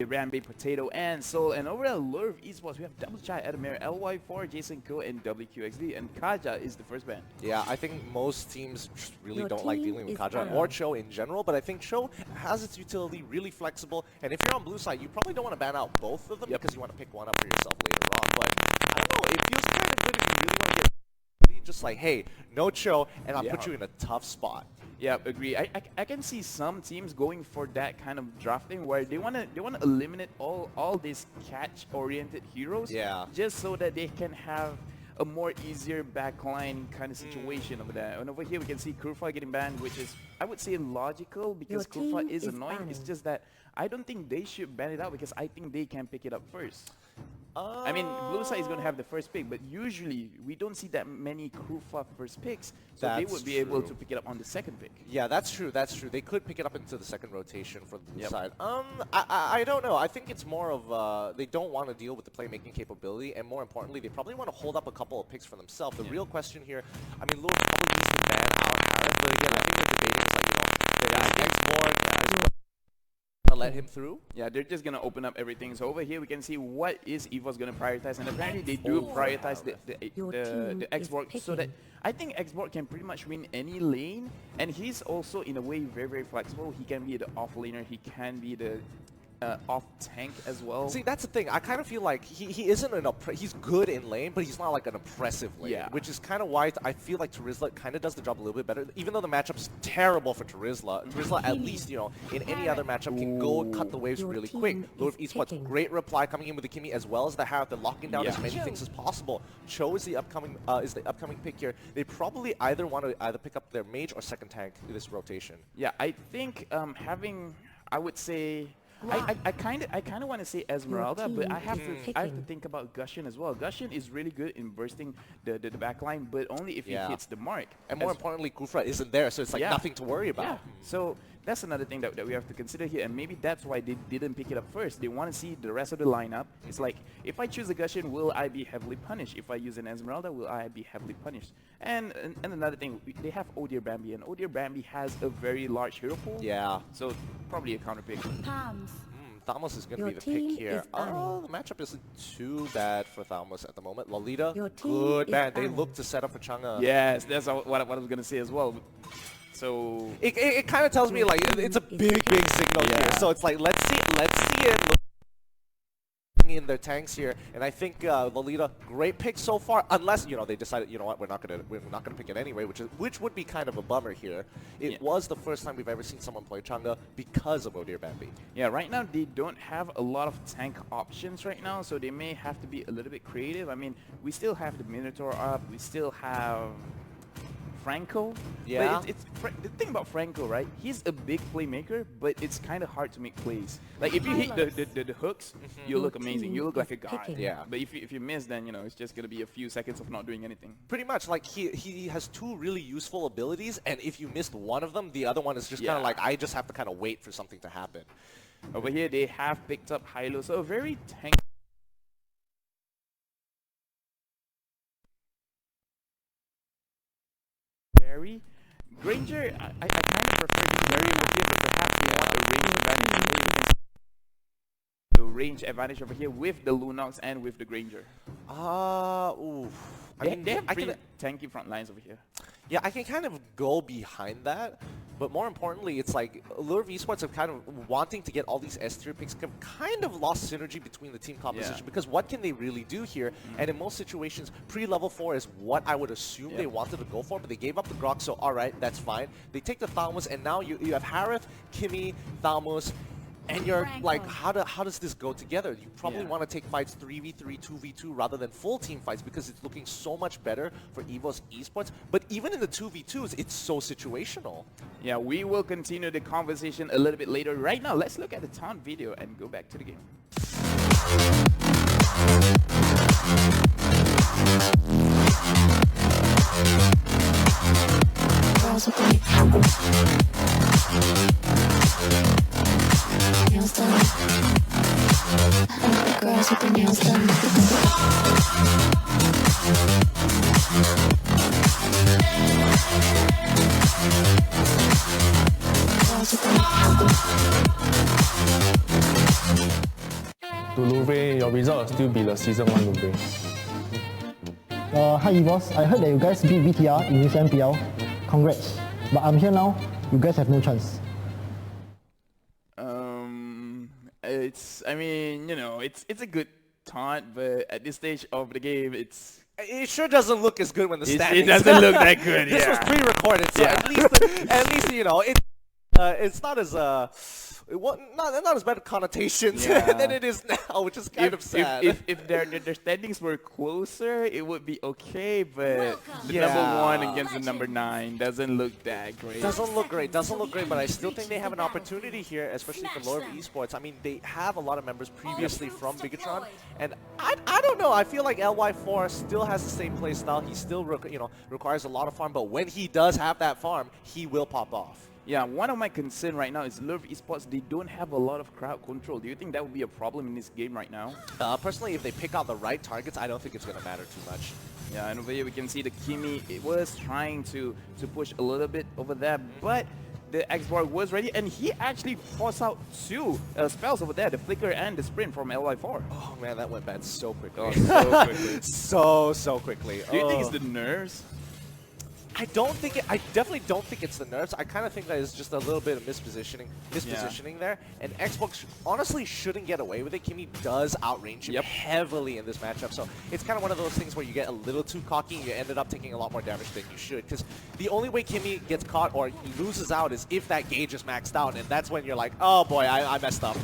Rambe, Potato, and Soul. And over at Louvre Esports, we have Double Chai, Adamir, LY4, Jason Ko, and WQXD. And Kaja is the first ban. Yeah, I think most teams just really Your don't like team dealing with is Kaja down. or Cho in general, but I think Cho has its utility, really flexible, and if you're on blue side, you probably don't want to ban out both of them because you want to pick one up for yourself later on, but I don't know, it feels kind of good if you really want to get just like, hey, no Cho, and I'll put you in a tough spot. Yeah, agree. I can see some teams going for that kind of drafting where they wanna eliminate all these catch-oriented heroes. Yeah. Just so that they can have a more easier backline kind of situation over there. And over here we can see Kurfa getting banned, which is I would say logical because Your Kurfa team is is annoying. It's banned. just that I don't think they should ban it out because I think they can pick it up first. I mean, blue side is going to have the first pick, but usually we don't see that many Kurfa first picks, so they That's would be able true. to pick it up on the second pick. Yeah, that's true. That's true. They could pick it up into the second rotation for the blue Yep. side. I don't know. I think it's more of they don't want to deal with the playmaking capability, and more importantly, they probably want to hold up a couple of picks for themselves. The real question here, I mean, Louvre probably needs to ban out Harris, but again, I think they're debating. It's like, X-Born let him through. Yeah, they're just going to open up everything. So over here we can see what is Evos going to prioritize, and apparently they do prioritize the X-Borg, so that I think X-Borg can pretty much win any lane, and he's also in a way very, very flexible. He can be the off laner, he can be the off tank as well. See, that's the thing. I kind of feel like he isn't he's good in lane, but he's not like an oppressive lane, which is kind of why I feel like Terizla kind of does the job a little bit better. Even though the matchup's terrible for Terizla, Terizla at least, you know, in any other matchup can go cut the waves Your really team quick. is Louvre Esports, picking. great reply coming in with the Kimi as well as the Harith. They're locking down as many things as possible. Cho is the upcoming pick here. They probably either want to pick up their mage or second tank in this rotation. Yeah, I think having, I would say, I kind of want to say Esmeralda, but I have to think about Gusion as well. Gusion is really good in bursting the backline, but only if he hits the mark. And more importantly, Kufra isn't there, so it's like nothing to worry about. Yeah. So that's another thing that we have to consider here, and maybe that's why they didn't pick it up first. They want to see the rest of the lineup. It's like, if I choose a Gusion, will I be heavily punished? If I use an Esmeralda, will I be heavily punished? And another thing, they have Odir Bambi, and Odir Bambi has a very large hero pool. Yeah. So probably a counter pick. Thamos is going to Your be the pick team here. is Oh, the matchup isn't too bad for Thamos at the moment. Lolita, Your team good is man. They banned. look to set up for Chang'e. Yes, that's what I was going to say as well. So It kind of tells me like it's a big signal here. So it's like let's see it in their tanks here, and I think Lolita, great pick so far. Unless they decided, you know what, we're not gonna pick it anyway, which would be kind of a bummer here. It was the first time we've ever seen someone play Chang'e because of Odir Bambi. yeah, right now they don't have a lot of tank options right now, so they may have to be a little bit creative. I mean, we still have the Minotaur up, we still have Franco. Yeah. But it's the thing about Franco, right? He's a big playmaker, but it's kind of hard to make plays. Like if you hit the hooks, you look amazing. You look like a god. Yeah. But if you miss, then it's just gonna be a few seconds of not doing anything. Pretty much, like he has two really useful abilities, and if you missed one of them, the other one is just kind of like I just have to kind of wait for something to happen. Over here, they have picked up Hylo, so a very tank. Granger, I kind of prefer this Barry over here, but perhaps they want a range advantage. The range advantage over here with the Lunox and with the Granger. Oof. They have pretty tanky front lines over here. Yeah, I can kind of go behind that, but more importantly, it's like Louvre Esports have kind of wanting to get all these S-tier picks have kind of lost synergy between the team composition because what can they really do here? And in most situations, pre-level 4 is what I would assume they wanted to go for, but they gave up the Grok, so alright, that's fine. They take the Thalmus, and now you have Harith, Kimi, Thalmus, and you're like, how does this go together? You probably want to take fights 3v3, 2v2 rather than full team fights because it's looking so much better for Evos Esports. But even in the 2v2s, it's so situational. Yeah, we will continue the conversation a little bit later. Right now, let's look at the town video and go back to the game. Girls with their nails done. Girls with their to Louvre, your result will still be the Season 1 Louvre. Hi Evos, I heard that you guys beat VTR in this MPL. Congrats. But I'm here now, you guys have no chance. I mean, you know, it's a good taunt, but at this stage of the game, It sure doesn't look as good when the standings. it doesn't look that good. This was pre-recorded, so Yeah. at least you know it's not as not as bad connotations Yeah. than it is now, which is kind of sad. If their standings were closer, it would be okay, but the Yeah. number 1 against the number 9 doesn't look that great. Doesn't look great, but I still think they have an opportunity here, especially for Louvre Esports. I mean, they have a lot of members previously from Bigatron, and I don't know, I feel like LY4 still has the same play style. He still requires a lot of farm, but when he does have that farm, he will pop off. Yeah, one of my concern right now is Louvre Esports, they don't have a lot of crowd control. Do you think that would be a problem in this game right now? Personally, if they pick out the right targets, I don't think it's going to matter too much. Yeah, and over here we can see the Kimi, it was trying to push a little bit over there, but the X-Borg was ready, and he actually forced out 2 spells over there, the Flicker and the Sprint from LY4. Oh man, that went bad so quickly. Oh, so quickly. so quickly. Do you think it's the nerves? I definitely don't think it's the nerves. I kind of think that it's just a little bit of mispositioning there. And Xbox honestly shouldn't get away with it. Kimi does outrange him heavily in this matchup. So it's kind of one of those things where you get a little too cocky and you ended up taking a lot more damage than you should. Because the only way Kimi gets caught or loses out is if that gauge is maxed out. And that's when you're like, oh boy, I messed up.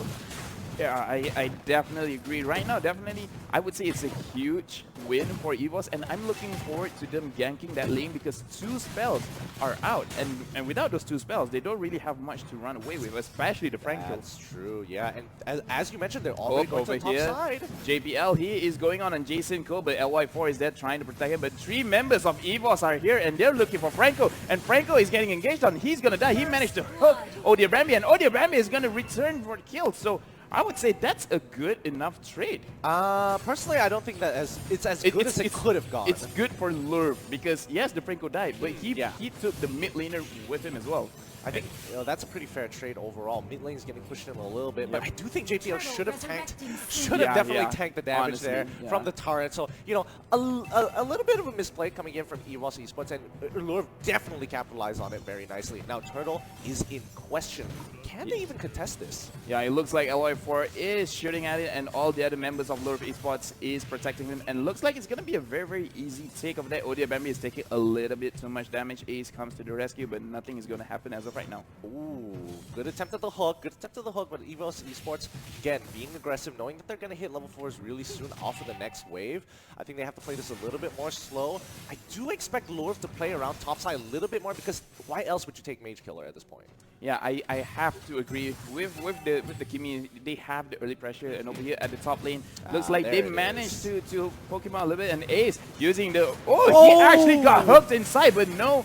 Yeah, I definitely agree. Right now, definitely, I would say it's a huge win for Evos, and I'm looking forward to them ganking that lane because 2 spells are out, and without those 2 spells, they don't really have much to run away with, especially the Frank kills. That's true, yeah. And as you mentioned, they're already going to the top side. JPL, he is going on Jason Cole, but LY4 is there trying to protect him, but 3 members of Evos are here, and they're looking for Franco, and Franco is getting engaged on. He's going to die. He managed to hook Odiabrambi, and Odiabrambi is going to return for the kill, so I would say that's a good enough trade. Personally, I don't think that it's as good as it could have gone. It's good for Louvre because yes, the Franco died, but he took the mid laner with him as well. I think that's a pretty fair trade overall. Mid lane's getting pushed in a little bit, but I do think JPL should have definitely tanked the damage Honestly, from the turret. So, you know, a little bit of a misplay coming in from Evos Esports, and Louvre definitely capitalized on it very nicely. Now, Turtle is in question. Can they even contest this? Yeah, it looks like LY4 is shooting at it, and all the other members of Louvre Esports is protecting him, and looks like it's going to be a very, very easy take of that. Odiabambi is taking a little bit too much damage. Ace comes to the rescue, but nothing is going to happen as of right now. Ooh, good attempt at the hook, but Evos Esports, again, being aggressive, knowing that they're going to hit level 4s really soon off of the next wave. I think they have to play this a little bit more slow. I do expect Louvre to play around topside a little bit more, because why else would you take Mage Killer at this point? Yeah, I have to agree with the Kimi. They have the early pressure, and over here at the top lane, looks like they managed to poke him out a little bit. And Ace using the he actually got hooked inside, but no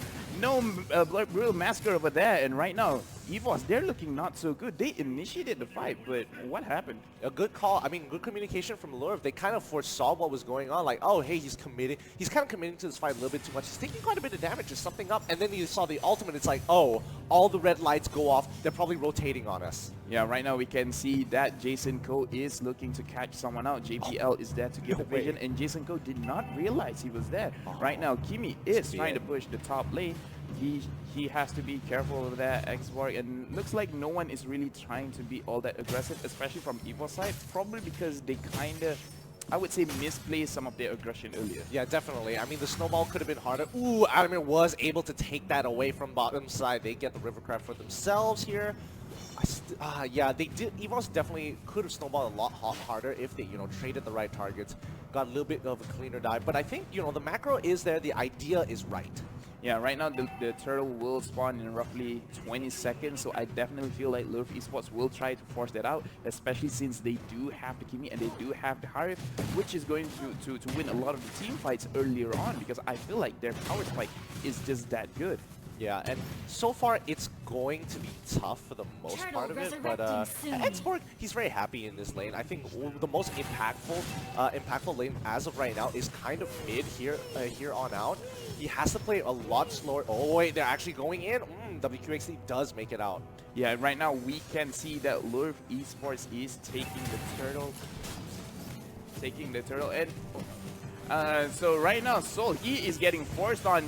real massacre over there. And right now, Evos, they're looking not so good. They initiated the fight, but what happened? A good call. I mean, good communication from Louvre. They kind of foresaw what was going on. Like, oh, hey, he's committing. He's kind of committing to this fight a little bit too much. He's taking quite a bit of damage. There's something up. And then you saw the ultimate. It's like, oh, all the red lights go off. They're probably rotating on us. Yeah, right now we can see that Jason Ko is looking to catch someone out. JPL is there to give the vision, and Jason Ko did not realize he was there. Right now, Kimi is trying to push the top lane. He has to be careful of that X-Borg, and looks like no one is really trying to be all that aggressive, especially from Evo's side, probably because they kind of, I would say, misplaced some of their aggression earlier. Yeah, definitely. I mean, the snowball could have been harder. Ooh, Adamir was able to take that away from bottom side. They get the Rivercraft for themselves here. Yeah, they did. Evos definitely could have snowballed a lot harder if they, traded the right targets, got a little bit of a cleaner dive. But I think, the macro is there. The idea is right. Yeah, right now the turtle will spawn in roughly 20 seconds, so I definitely feel like Louvre Esports will try to force that out, especially since they do have the Kimi and they do have the Harif, which is going to win a lot of the team fights earlier on, because I feel like their power spike is just that good. Yeah, and so far it's going to be tough for the most part of it, but X-Borg, he's very happy in this lane. I think the most impactful lane as of right now is kind of mid here on out. He has to play a lot slower. Oh wait, they're actually going in. WQXD does make it out. Yeah, right now we can see that Louvre Esports is taking the turtle. taking the turtle. And so right now, Soul, he is getting forced on.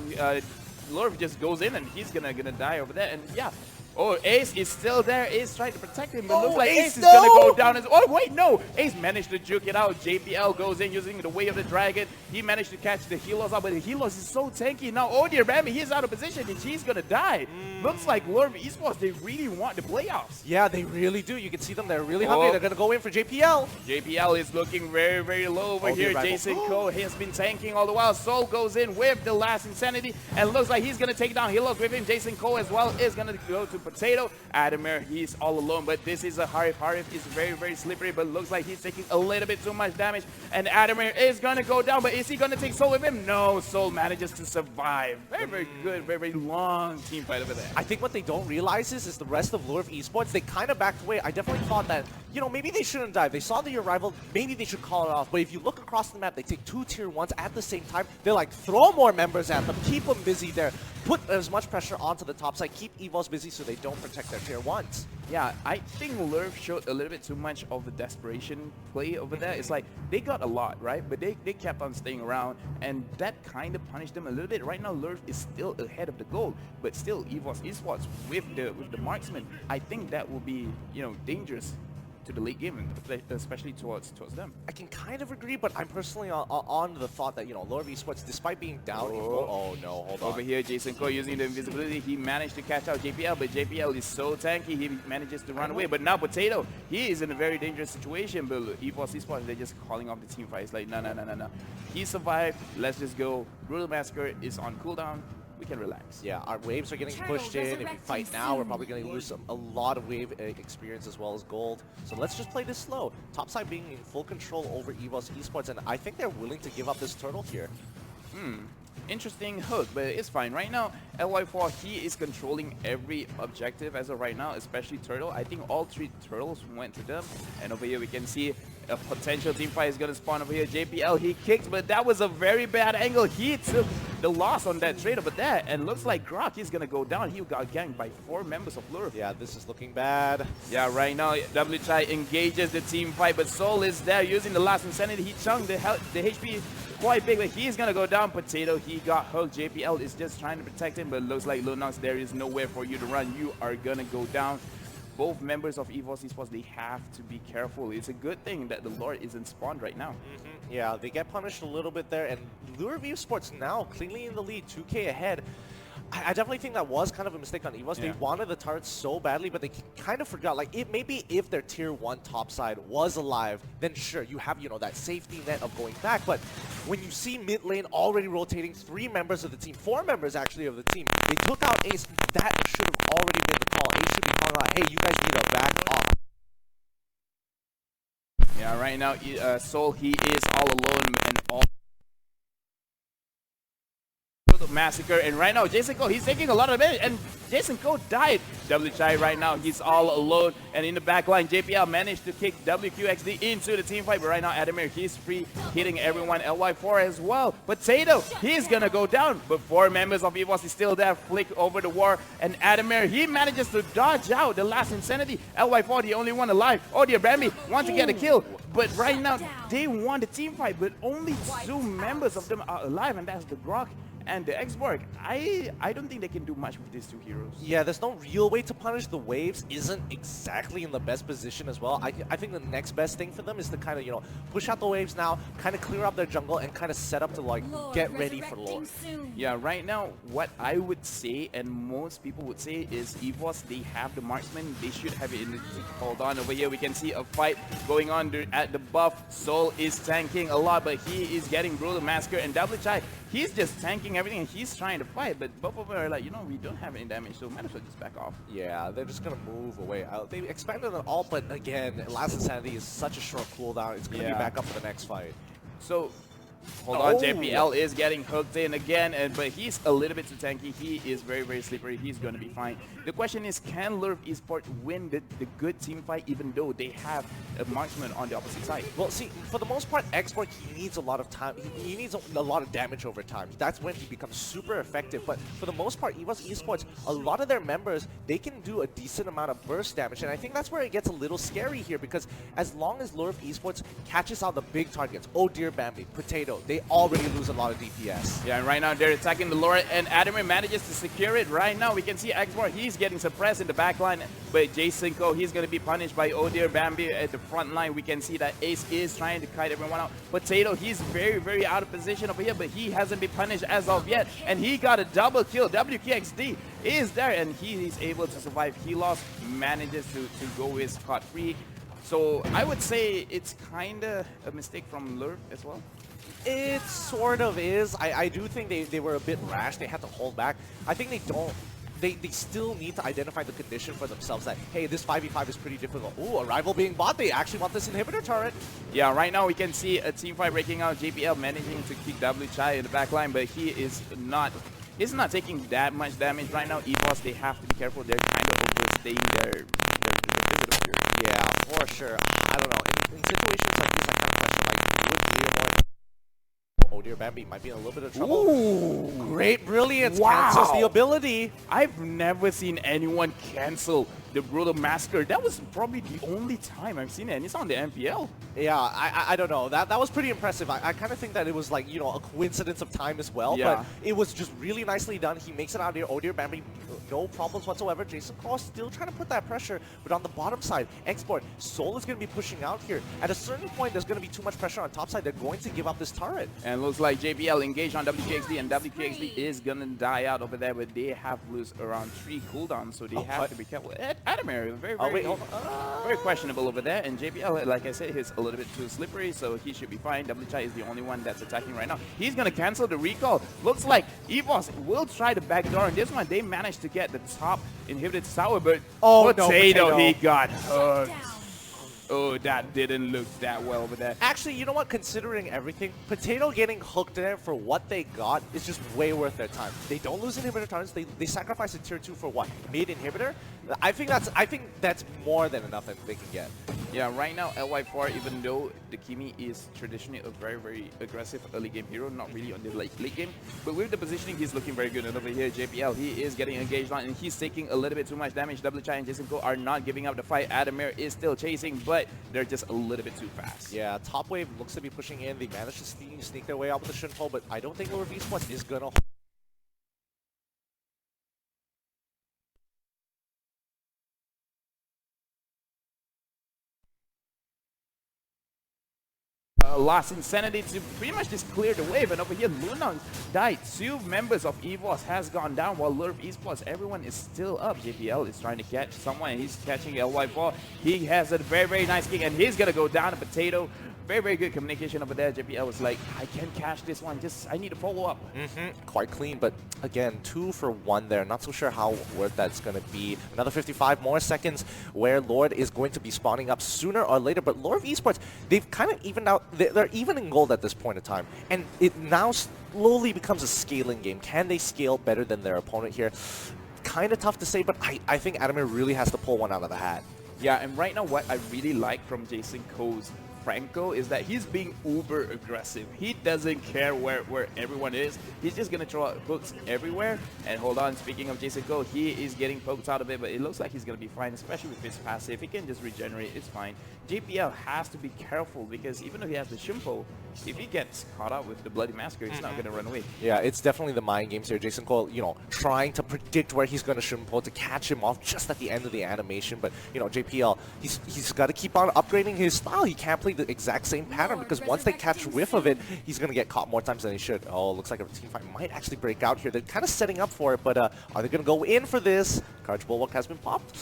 Louvre just goes in and he's gonna die over there. And yeah. Oh, Ace is still there. Ace trying to protect him, but looks like Ace is gonna go down. Oh wait, no! Ace managed to juke it out. JPL goes in using the Way of the Dragon. He managed to catch the Helos out, but the Helos is so tanky now. Oh dear, Bambi, he's out of position and he's gonna die. Looks like Louvre Esports, they really want the playoffs. Yeah, they really do. You can see them. They're really hungry. They're gonna go in for JPL. JPL is looking very, very low over here. Jason Ko has been tanking all the while. Soul goes in with the last Insanity and looks like he's gonna take down Helos with him. Jason Ko as well is gonna go to Potato. Adamir, he's all alone, but this is a Harif. Harif is very, very slippery, but looks like he's taking a little bit too much damage. And Adamir is gonna go down, but is he gonna take Soul with him? No, Soul manages to survive. Very, very good, very, very long team fight over there. I think what they don't realize is the rest of Louvre Esports, they kind of backed away. I definitely thought that, you know, maybe they shouldn't dive. They saw the arrival, maybe they should call it off. But if you look across the map, they take 2 tier 1s at the same time. They're like, throw more members at them, keep them busy there. Put as much pressure onto the top side, keep Evos busy so they don't protect their tier 1s. Yeah, I think Louvre showed a little bit too much of the desperation play over there. It's like they got a lot, right? But they kept on staying around, and that kind of punished them a little bit. Right now, Louvre is still ahead of the goal, but still Evos Esports with the marksman. I think that will be, you know, dangerous to the late game, especially towards them. I can kind of agree, but I'm personally on the thought that, you know, Louvre Esports, despite being down, oh no, hold on. Over here, Jason Ko using the invisibility, he managed to catch out JPL, but JPL is so tanky, he manages to run away. But now Potato, he is in a very dangerous situation, but Evos Esports, they're just calling off the team fight. It's like, no. He survived, let's just go. Brutal Massacre is on cooldown. We can relax. Yeah, our waves are getting pushed in. If we fight now, we're probably going to lose a lot of wave experience as well as gold. So let's just play this slow. Topside being in full control over Evos Esports, and I think they're willing to give up this turtle here. Interesting hook, but it's fine. Right now, LY4, he is controlling every objective as of right now, especially Turtle. I think all 3 turtles went to them. And over here, we can see a potential team fight is going to spawn over here. JPL, he kicked, but that was a very bad angle. He took the loss on that trade over there. And looks like Grok is going to go down. He got ganked by 4 members of Louvre. Yeah, this is looking bad. Yeah, right now, WChai engages the team fight, but Soul is there using the last Insanity. He chunked the HP quite big, but he's gonna go down. Potato, he got hooked. JPL is just trying to protect him, but looks like Lunox, there is nowhere for you to run. You are gonna go down. Both members of Evos Esports, they have to be careful. It's a good thing that the Lord isn't spawned right now. Yeah, they get punished a little bit there, and Louvre Esports now cleanly in the lead, 2K ahead. I definitely think that was kind of a mistake on Evos. They wanted the turrets so badly, but they kind of forgot. Like, maybe if their tier 1 topside was alive, then sure, you have, you know, that safety net of going back. But when you see mid lane already rotating 3 members of the team, 4 members actually of the team, they took out Ace. That should have already been the call. Ace should be calling out, hey, you guys need to back off. Yeah, right now, Soul, he is all alone and all Massacre, and right now Jason Ko, he's taking a lot of damage, and Jason Ko died. WChai right now, he's all alone, and in the back line, JPL managed to kick WQXD into the team fight, but right now Adamir, he's free, hitting everyone. LY4 as well. Potato, he's gonna go down, but 4 members of Evos is still there. Flick over the war, and Adamir, he manages to dodge out the last Insanity. LY4, the only one alive. Oh dear, Bambi wants to get a kill, but right now they won the team fight, but only 2 members of them are alive, and that's the Grok and the X-Borg. I don't think they can do much with these 2 heroes. Yeah, there's no real way to punish. The waves isn't exactly in the best position as well. I think the next best thing for them is to kind of, you know, push out the waves now, kind of clear up their jungle, and kind of set up to, like, get ready for Lord. Yeah, right now, what I would say, and most people would say, is Evos, they have the marksman. They should have it in the... Hold on, over here we can see a fight going on at the buff. Soul is tanking a lot, but he is getting Brutal Massacre, and WChai, he's just tanking everything, and he's trying to fight, but both of them are like, you know, we don't have any damage, so might as well just back off. Yeah, they're just gonna move away. They expanded an ult, but again, Last Insanity is such a short cooldown. It's gonna be back up for the next fight. So Hold on, JPL is getting hooked in again, but he's a little bit too tanky. He is very, very slippery. He's going to be fine. The question is, can Louvre Esports win the good team fight even though they have a marksman on the opposite side? Well, see, for the most part, Export, he needs a lot of time. He needs a lot of damage over time. That's when he becomes super effective. But for the most part, Evos Esports, a lot of their members, they can do a decent amount of burst damage. And I think that's where it gets a little scary here, because as long as Louvre Esports catches out the big targets, oh dear Bambi, Potato, they already lose a lot of DPS. Yeah, and right now they're attacking the Lord, and Adamir manages to secure it. Right now we can see Export, he's getting suppressed in the back line, but Jason Ko, he's going to be punished by oh dear Bambi at the front line. We can see that Ace is trying to kite everyone out. Potato, he's very, very out of position over here, but he hasn't been punished as of yet, and he got a double kill. WKXD is there, and he is able to survive. He lost, manages to go with scot-free. So I would say it's kind of a mistake from Louvre as well. It sort of is. I do think they were a bit rash. They had to hold back. I think they still need to identify the condition for themselves that, hey, this 5v5 is pretty difficult. Ooh, a rival being bought. They actually want this inhibitor turret. Yeah, right now we can see a team fight breaking out. JPL managing to kick W Chai in the back line, but he's not taking that much damage right now. Evos, they have to be careful. They're kind of overstaying their Yeah, for sure. I don't know. In situations like this, I kind of question, like, would Leonor... Oh dear, Bambi might be in a little bit of trouble. Ooh. Great brilliance. Wow. Cancels the ability. I've never seen anyone cancel the Brutal Massacre. That was probably the only time I've seen it, and it's on the MPL. Yeah, I don't know. That was pretty impressive. I kind of think that it was like, you know, a coincidence of time as well, Yeah. but it was just really nicely done. He makes it out here. Oh dear, Bambi, no problems whatsoever. Jason Cross still trying to put that pressure, but on the bottom side, Export, Soul is going to be pushing out here. At a certain point, there's going to be too much pressure on top side. They're going to give up this turret. And looks like JBL engaged on WKXD, and WKXD is gonna die out over there, but they have to lose around 3 cooldowns, so they have to be careful. Adamir, very questionable over there, and JBL, like I said, he's a little bit too slippery, so he should be fine. WChai is the only one that's attacking right now. He's gonna cancel the recall. Looks like Evos will try the backdoor, and this one they managed to get the top inhibited tower, but Potato, he got hurt. Oh, that didn't look that well over there. Actually, you know what? Considering everything, Potato getting hooked there for what they got is just way worth their time. They don't lose inhibitor turns. They sacrifice a tier 2 for what? Mid inhibitor? I think that's more than enough that they can get. Yeah, right now LY4, even though the Kimi is traditionally a very, very aggressive early game hero, not really on the late game, but with the positioning, he's looking very good. And over here, JPL, he is getting engaged on, and he's taking a little bit too much damage. WChai and Jason Ko are not giving up the fight. Adamir is still chasing, but they're just a little bit too fast. Yeah, top wave looks to be pushing in. They managed to sneak their way out with the Shunpo, but I don't think Louvre Esports is gonna. Lost Insanity to pretty much just clear the wave, and over here Luna died. 2 members of Evos has gone down, while Louvre Esports, everyone is still up. JPL is trying to catch someone, and he's catching LY4. He has a very, very nice kick, and he's gonna go down to Potato. Very, very good communication over there. JPL was like, I can catch this one, just I need to follow up. Quite clean, but again, 2 for 1 there. Not so sure how worth that's going to be. Another 55 more seconds where Lord is going to be spawning up sooner or later, but Louvre Esports, they've kind of evened out. They're even in gold at this point in time, and it now slowly becomes a scaling game. Can they scale better than their opponent here? Kind of tough to say, but I think Adamir really has to pull one out of the hat. Yeah, and right now what I really like from Jason Ko's Franco is that he's being uber aggressive. He doesn't care where everyone is. He's just gonna throw out hooks everywhere. And hold on, speaking of Jason Ko, he is getting poked out of it, but it looks like he's gonna be fine, especially with his passive. He can just regenerate, it's fine. JPL has to be careful, because even though he has the Shimpo, if he gets caught up with the Bloody Massacre, he's not gonna run away. Yeah, it's definitely the mind games here. Jason Cole, you know, trying to predict where he's gonna Shimpo to catch him off just at the end of the animation. But you know, JPL, he's got to keep on upgrading his style. He can't play the exact same pattern, because once they catch whiff of it, he's gonna get caught more times than he should. Oh, looks like a team fight might actually break out here. They're kind of setting up for it, but are they gonna go in for this? Courage Bulwark has been popped.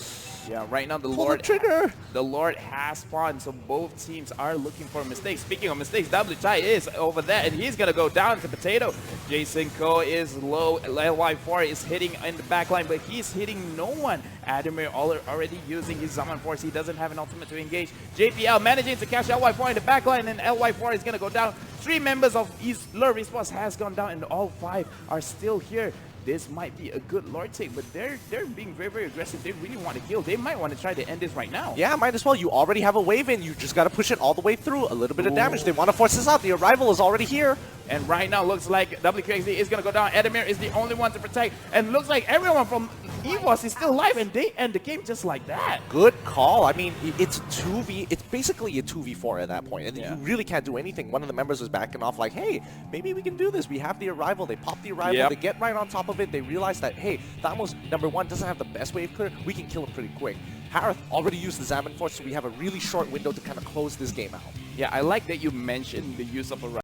Yeah, right now the Lord has spawned, so both teams are looking for mistakes. Speaking of mistakes, WChai is over there, and he's gonna go down to Potato. Jason Ko is low. LY4 is hitting in the back line, but he's hitting no one. Adamir already using his Zaman Force. He doesn't have an ultimate to engage. JPL managing to catch LY4 in the back line, and LY4 is gonna go down. 3 members of Louvre Esports has gone down, and all 5 are still here. This might be a good Lord take, but they're being very, very aggressive. They really want to kill. They might want to try to end this right now. Yeah, might as well. You already have a wave in. You just got to push it all the way through. A little bit of damage. They want to force this out. The arrival is already here. And right now, looks like WQXD is going to go down. Edamir is the only one to protect. And looks like everyone from Evos is still alive, and they end the game just like that. Good call. I mean, it's basically a 2v4 at that point, and you really can't do anything. One of the members was backing off like, hey, maybe we can do this. We have the arrival. They pop the arrival. They get right on top of it. They realize that, hey, Thamos, #1, doesn't have the best wave clear. We can kill him pretty quick. Harith already used the Zaman Force, so we have a really short window to kind of close this game out. Yeah, I like that you mentioned the use of a